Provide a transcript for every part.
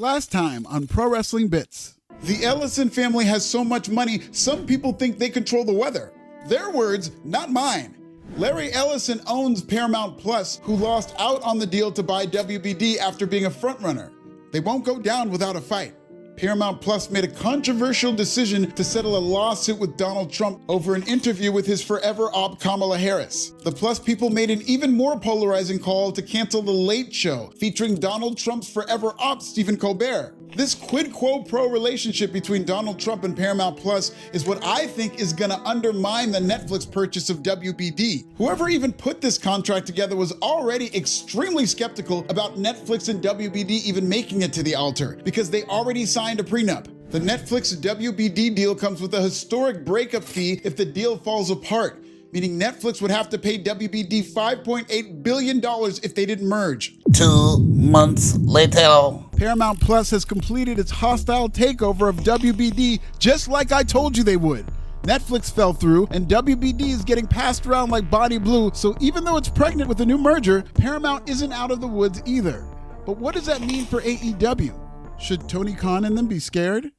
Last time on Pro Wrestling Bits. The Ellison family has so much money, some people think they control the weather. Their words, not mine. Larry Ellison owns Paramount Plus, who lost out on the deal to buy WBD after being a frontrunner. They won't go down without a fight. Paramount Plus made a controversial decision to settle a lawsuit with Donald Trump over an interview with his forever op Kamala Harris. The Plus people made an even more polarizing call to cancel The Late Show, featuring Donald Trump's forever op Stephen Colbert. This quid quo pro relationship between Donald Trump and Paramount Plus is what I think is gonna undermine the Netflix purchase of WBD. Whoever even put this contract together was already extremely skeptical about Netflix and WBD even making it to the altar, because they already signed a prenup. The Netflix WBD deal comes with a historic breakup fee if the deal falls apart, meaning Netflix would have to pay WBD $5.8 billion if they didn't merge. 2 months later. Paramount Plus has completed its hostile takeover of WBD just like I told you they would. Netflix fell through, and WBD is getting passed around like Bonnie Blue, so even though it's pregnant with a new merger, Paramount isn't out of the woods either. But what does that mean for AEW? Should Tony Khan and them be scared?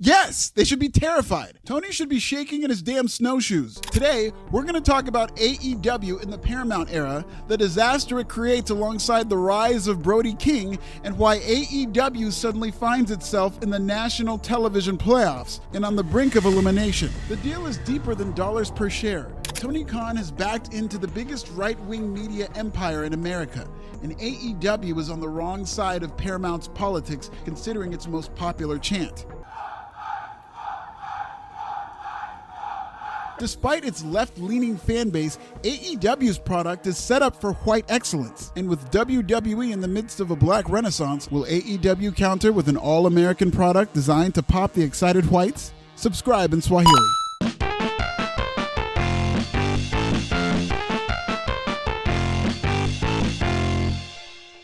Yes, they should be terrified. Tony should be shaking in his damn snowshoes. Today, we're going to talk about AEW in the Paramount era, the disaster it creates alongside the rise of Brody King, and why AEW suddenly finds itself in the national television playoffs and on the brink of elimination. The deal is deeper than dollars per share. Tony Khan has backed into the biggest right-wing media empire in America, and AEW is on the wrong side of Paramount's politics considering its most popular chant. Despite its left-leaning fan base, AEW's product is set up for white excellence. And with WWE in the midst of a black renaissance, will AEW counter with an all-American product designed to pop the excited whites? Subscribe in Swahili.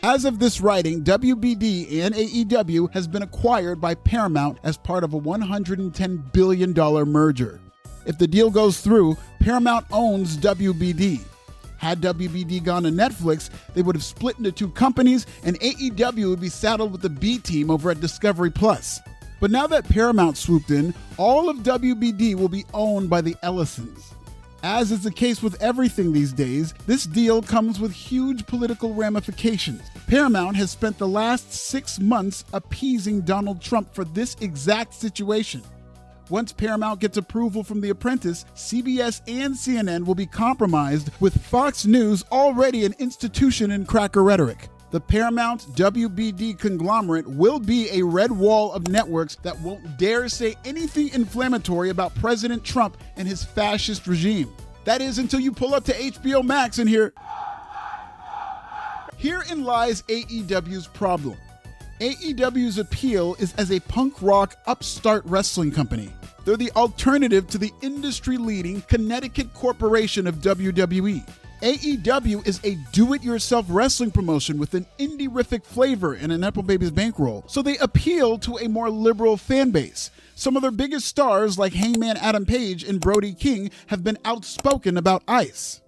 As of this writing, WBD and AEW has been acquired by Paramount as part of a $110 billion merger. If the deal goes through, Paramount owns WBD. Had WBD gone to Netflix, they would have split into two companies, and AEW would be saddled with the B team over at Discovery Plus. But now that Paramount swooped in, all of WBD will be owned by the Ellisons. As is the case with everything these days, this deal comes with huge political ramifications. Paramount has spent the last 6 months appeasing Donald Trump for this exact situation. Once Paramount gets approval from The Apprentice, CBS and CNN will be compromised, with Fox News already an institution in cracker rhetoric. The Paramount WBD conglomerate will be a red wall of networks that won't dare say anything inflammatory about President Trump and his fascist regime. That is, until you pull up to HBO Max and hear... Herein lies AEW's problem. AEW's appeal is as a punk rock upstart wrestling company. They're the alternative to the industry-leading Connecticut corporation of WWE. AEW is a do-it-yourself wrestling promotion with an indie-rific flavor and a Nepo Babies bankroll, so they appeal to a more liberal fan base. Some of their biggest stars, like Hangman Adam Page and Brody King, have been outspoken about ICE.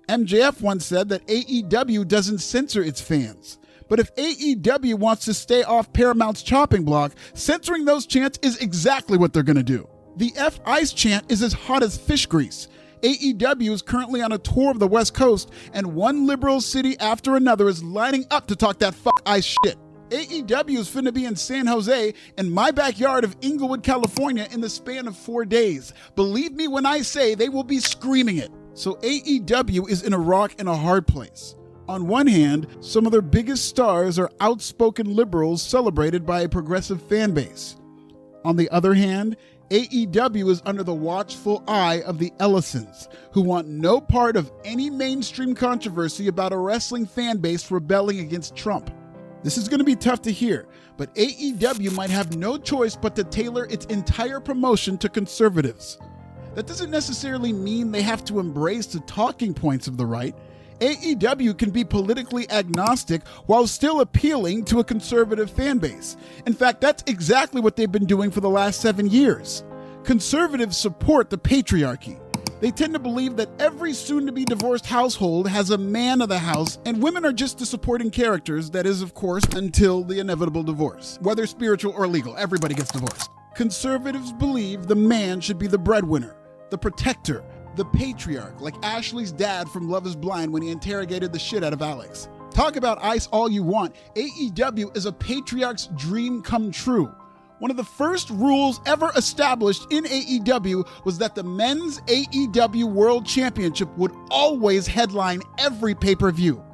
MJF once said that AEW doesn't censor its fans. But if AEW wants to stay off Paramount's chopping block, censoring those chants is exactly what they're going to do. The F-ICE chant is as hot as fish grease. AEW is currently on a tour of the West Coast, and one liberal city after another is lining up to talk that fuck ICE shit. AEW is finna be in San Jose and my backyard of Inglewood, California in the span of 4 days. Believe me when I say they will be screaming it. So AEW is in a rock and a hard place. On one hand, some of their biggest stars are outspoken liberals celebrated by a progressive fan base. On the other hand, AEW is under the watchful eye of the Ellisons, who want no part of any mainstream controversy about a wrestling fan base rebelling against Trump. This is going to be tough to hear, but AEW might have no choice but to tailor its entire promotion to conservatives. That doesn't necessarily mean they have to embrace the talking points of the right. AEW can be politically agnostic while still appealing to a conservative fan base. In fact, that's exactly what they've been doing for the last 7 years. Conservatives support the patriarchy. They tend to believe that every soon-to-be divorced household has a man of the house, and women are just the supporting characters, that is, of course, until the inevitable divorce. Whether spiritual or legal, everybody gets divorced. Conservatives believe the man should be the breadwinner, the protector, the patriarch, like Ashley's dad from Love is Blind when he interrogated the shit out of Alex. Talk about ICE all you want. AEW is a patriarch's dream come true. One of the first rules ever established in AEW was that the men's AEW World Championship would always headline every pay-per-view.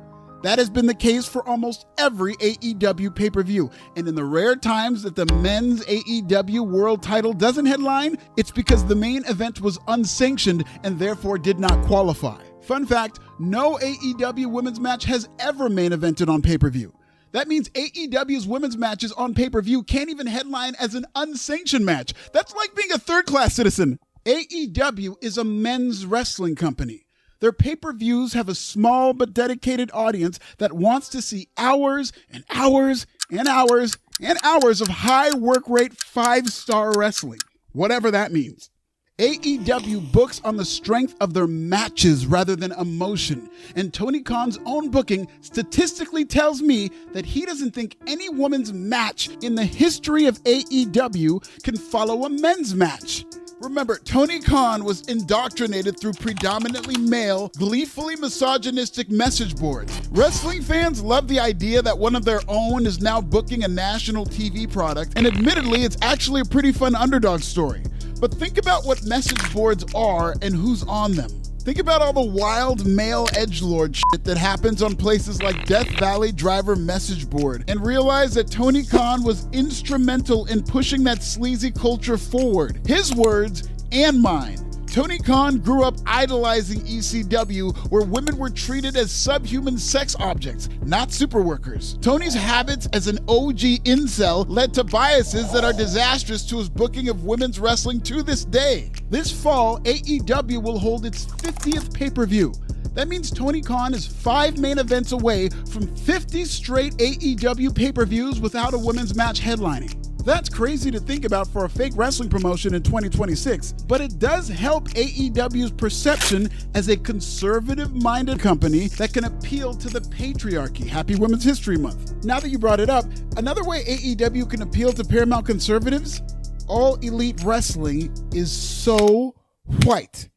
That has been the case for almost every AEW pay-per-view. And in the rare times that the men's AEW World title doesn't headline, it's because the main event was unsanctioned and therefore did not qualify. Fun fact, no AEW women's match has ever main evented on pay-per-view. That means AEW's women's matches on pay-per-view can't even headline as an unsanctioned match. That's like being a third-class citizen. AEW is a men's wrestling company. Their pay-per-views have a small but dedicated audience that wants to see hours and hours and hours and hours of high work rate 5-star wrestling, whatever that means. AEW books on the strength of their matches rather than emotion, and Tony Khan's own booking statistically tells me that he doesn't think any woman's match in the history of AEW can follow a men's match. Remember, Tony Khan was indoctrinated through predominantly male, gleefully misogynistic message boards. Wrestling fans love the idea that one of their own is now booking a national TV product, and admittedly, it's actually a pretty fun underdog story. But think about what message boards are and who's on them. Think about all the wild male edgelord shit that happens on places like Death Valley Driver Message Board, and realize that Tony Khan was instrumental in pushing that sleazy culture forward. His words and mine. Tony Khan grew up idolizing ECW, where women were treated as subhuman sex objects, not superworkers. Tony's habits as an OG incel led to biases that are disastrous to his booking of women's wrestling to this day. This fall, AEW will hold its 50th pay-per-view. That means Tony Khan is 5 main events away from 50 straight AEW pay-per-views without a women's match headlining. That's crazy to think about for a fake wrestling promotion in 2026, but it does help AEW's perception as a conservative-minded company that can appeal to the patriarchy. Happy Women's History Month. Now that you brought it up, another way AEW can appeal to Paramount conservatives? All Elite Wrestling is so white.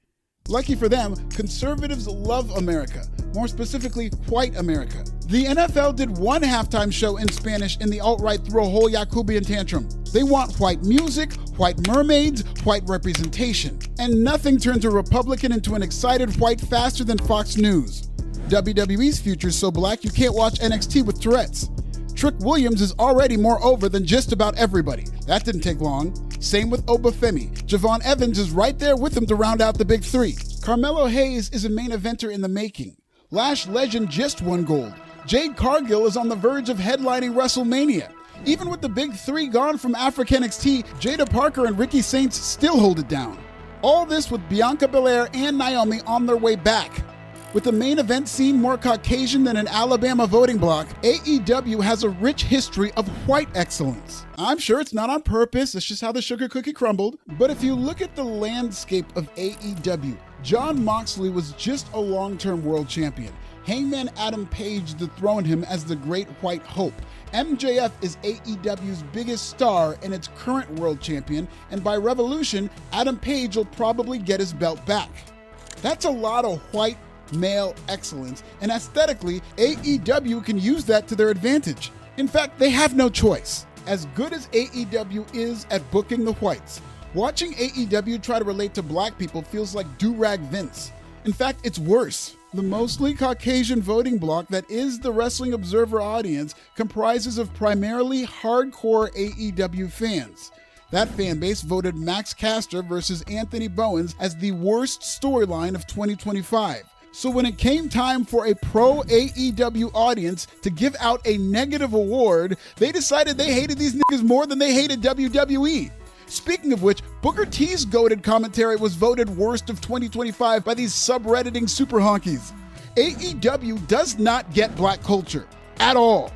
Lucky for them, conservatives love America, more specifically, white America. The NFL did one halftime show in Spanish and the alt-right threw a whole Jacobian tantrum. They want white music, white mermaids, white representation. And nothing turns a Republican into an excited white faster than Fox News. WWE's future's so black you can't watch NXT with Tourette's. Trick Williams is already more over than just about everybody. That didn't take long. Same with Obafemi. Javon Evans is right there with him to round out the big three. Carmelo Hayes is a main eventer in the making. Lash Legend just won gold. Jade Cargill is on the verge of headlining WrestleMania. Even with the big three gone from Africa NXT, Jada Parker and Ricky Saints still hold it down. All this with Bianca Belair and Naomi on their way back. With the main event scene more Caucasian than an Alabama voting bloc, AEW has a rich history of white excellence. I'm sure it's not on purpose, it's just how the sugar cookie crumbled. But if you look at the landscape of AEW, Jon Moxley was just a long-term world champion. Hangman Adam Page dethroned him as the Great White Hope. MJF is AEW's biggest star and its current world champion, and by Revolution, Adam Page will probably get his belt back. That's a lot of white male excellence, and aesthetically, AEW can use that to their advantage. In fact, they have no choice. As good as AEW is at booking the whites, watching AEW try to relate to black people feels like do-rag Vince. In fact, it's worse. The mostly Caucasian voting bloc that is the Wrestling Observer audience comprises of primarily hardcore AEW fans. That fan base voted Max Caster versus Anthony Bowens as the worst storyline of 2025. So when it came time for a pro AEW audience to give out a negative award, they decided they hated these niggas more than they hated WWE. Speaking of which, Booker T's goated commentary was voted worst of 2025 by these subredditing super honkies. AEW does not get black culture at all.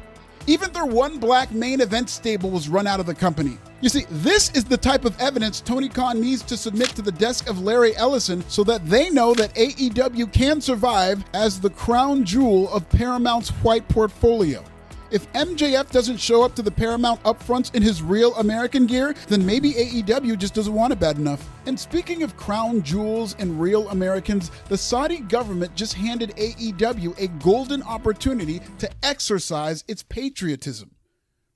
Even their one black main event stable was run out of the company. You see, this is the type of evidence Tony Khan needs to submit to the desk of Larry Ellison so that they know that AEW can survive as the crown jewel of Paramount's white portfolio. If MJF doesn't show up to the Paramount upfronts in his real American gear, then maybe AEW just doesn't want it bad enough. And speaking of crown jewels and real Americans, the Saudi government just handed AEW a golden opportunity to exercise its patriotism.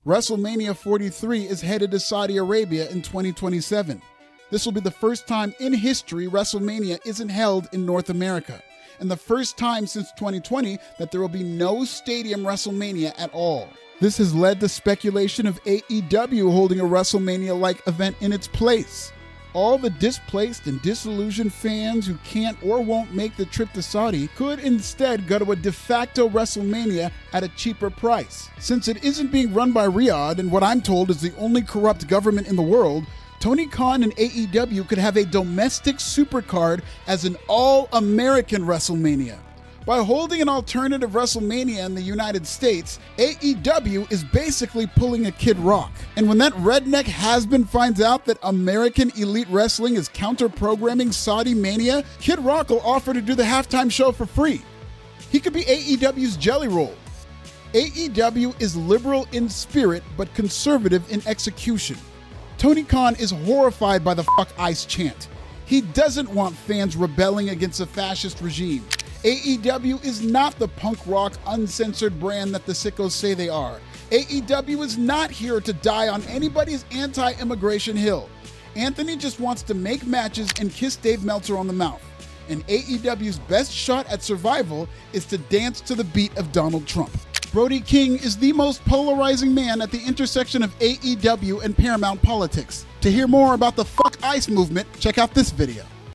WrestleMania 43 is headed to Saudi Arabia in 2027. This will be the first time in history WrestleMania isn't held in North America, and the first time since 2020 that there will be no stadium WrestleMania at all. This has led to speculation of AEW holding a WrestleMania-like event in its place. All the displaced and disillusioned fans who can't or won't make the trip to Saudi could instead go to a de facto WrestleMania at a cheaper price. Since it isn't being run by Riyadh and what I'm told is the only corrupt government in the world, Tony Khan and AEW could have a domestic supercard as an all-American WrestleMania. By holding an alternative WrestleMania in the United States, AEW is basically pulling a Kid Rock. And when that redneck has-been finds out that American Elite Wrestling is counter-programming Saudi Mania, Kid Rock will offer to do the halftime show for free. He could be AEW's Jelly Roll. AEW is liberal in spirit but conservative in execution. Tony Khan is horrified by the "fuck ICE" chant. He doesn't want fans rebelling against a fascist regime. AEW is not the punk rock, uncensored brand that the sickos say they are. AEW is not here to die on anybody's anti-immigration hill. Anthony just wants to make matches and kiss Dave Meltzer on the mouth. And AEW's best shot at survival is to dance to the beat of Donald Trump. Brody King is the most polarizing man at the intersection of AEW and Paramount politics. To hear more about the "Fuck ICE" movement, check out this video.